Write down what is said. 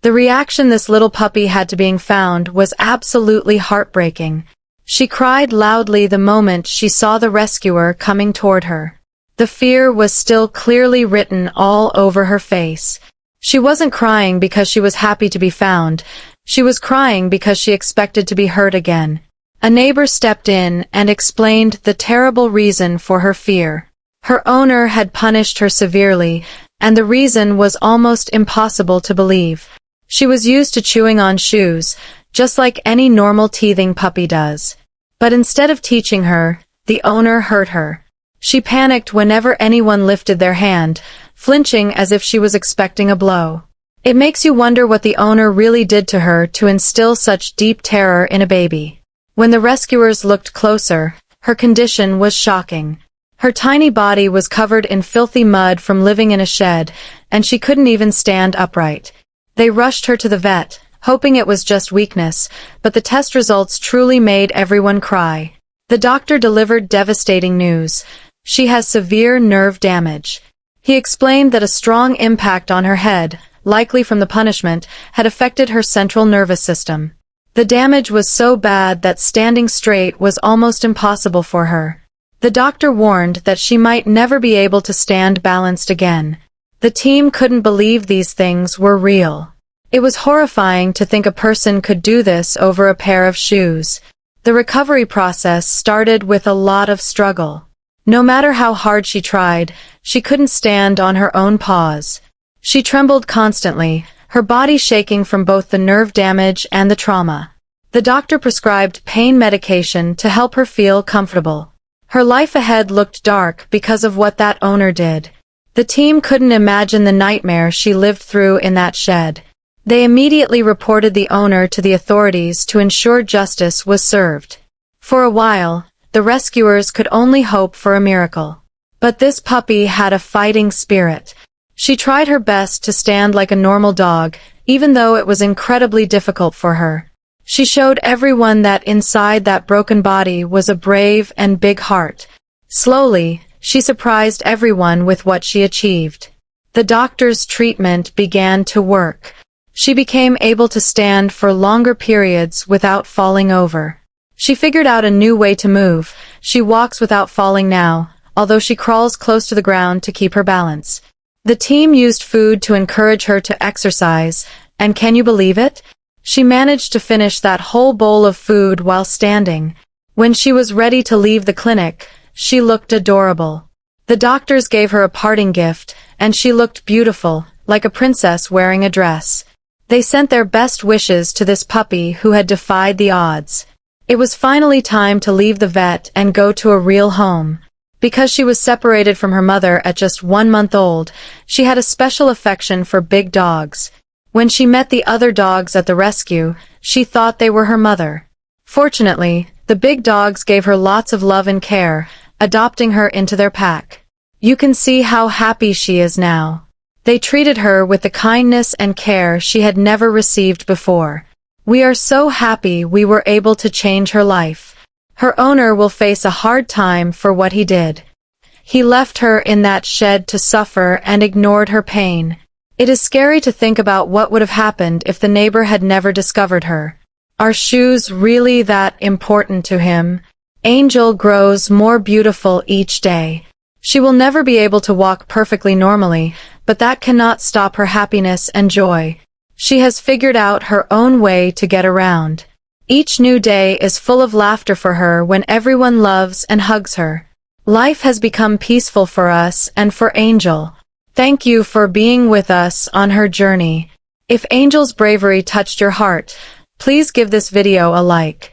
The reaction this little puppy had to being found was absolutely heartbreaking. She cried loudly the moment she saw the rescuer coming toward her. The fear was still clearly written all over her face. She wasn't crying because she was happy to be found. She was crying because she expected to be hurt again. A neighbor stepped in and explained the terrible reason for her fear. Her owner had punished her severely, and the reason was almost impossible to believe. She was used to chewing on shoes, just like any normal teething puppy does. But instead of teaching her, the owner hurt her. She panicked whenever anyone lifted their hand, flinching as if she was expecting a blow. It makes you wonder what the owner really did to her to instill such deep terror in a baby. When the rescuers looked closer, her condition was shocking. Her tiny body was covered in filthy mud from living in a shed, and she couldn't even stand upright. They rushed her to the vet, hoping it was just weakness, but the test results truly made everyone cry. The doctor delivered devastating news. She has severe nerve damage. He explained that a strong impact on her head, likely from the punishment, had affected her central nervous system. The damage was so bad that standing straight was almost impossible for her. The doctor warned that she might never be able to stand balanced again. The team couldn't believe these things were real. It was horrifying to think a person could do this over a pair of shoes. The recovery process started with a lot of struggle. No matter how hard she tried, she couldn't stand on her own paws. She trembled constantly, her body shaking from both the nerve damage and the trauma. The doctor prescribed pain medication to help her feel comfortable. Her life ahead looked dark because of what that owner did. The team couldn't imagine the nightmare she lived through in that shed. They immediately reported the owner to the authorities to ensure justice was served. For a while, the rescuers could only hope for a miracle. But this puppy had a fighting spirit. She tried her best to stand like a normal dog, even though it was incredibly difficult for her. She showed everyone that inside that broken body was a brave and big heart. Slowly, she surprised everyone with what she achieved. The doctor's treatment began to work. She became able to stand for longer periods without falling over. She figured out a new way to move. She walks without falling now, although she crawls close to the ground to keep her balance. The team used food to encourage her to exercise, and can you believe it? She managed to finish that whole bowl of food while standing. When she was ready to leave the clinic, she looked adorable. The doctors gave her a parting gift, and she looked beautiful, like a princess wearing a dress. They sent their best wishes to this puppy who had defied the odds. It was finally time to leave the vet and go to a real home. Because she was separated from her mother at just 1 month old, she had a special affection for big dogs. When she met the other dogs at the rescue, she thought they were her mother. Fortunately, the big dogs gave her lots of love and care, adopting her into their pack. You can see how happy she is now. They treated her with the kindness and care she had never received before. We are so happy we were able to change her life. Her owner will face a hard time for what he did. He left her in that shed to suffer and ignored her pain. It is scary to think about what would have happened if the neighbor had never discovered her. Are shoes really that important to him? Angel grows more beautiful each day. She will never be able to walk perfectly normally, but that cannot stop her happiness and joy. She has figured out her own way to get around. Each new day is full of laughter for her when everyone loves and hugs her. Life has become peaceful for us and for Angel. Thank you for being with us on her journey. If Angel's bravery touched your heart, please give this video a like.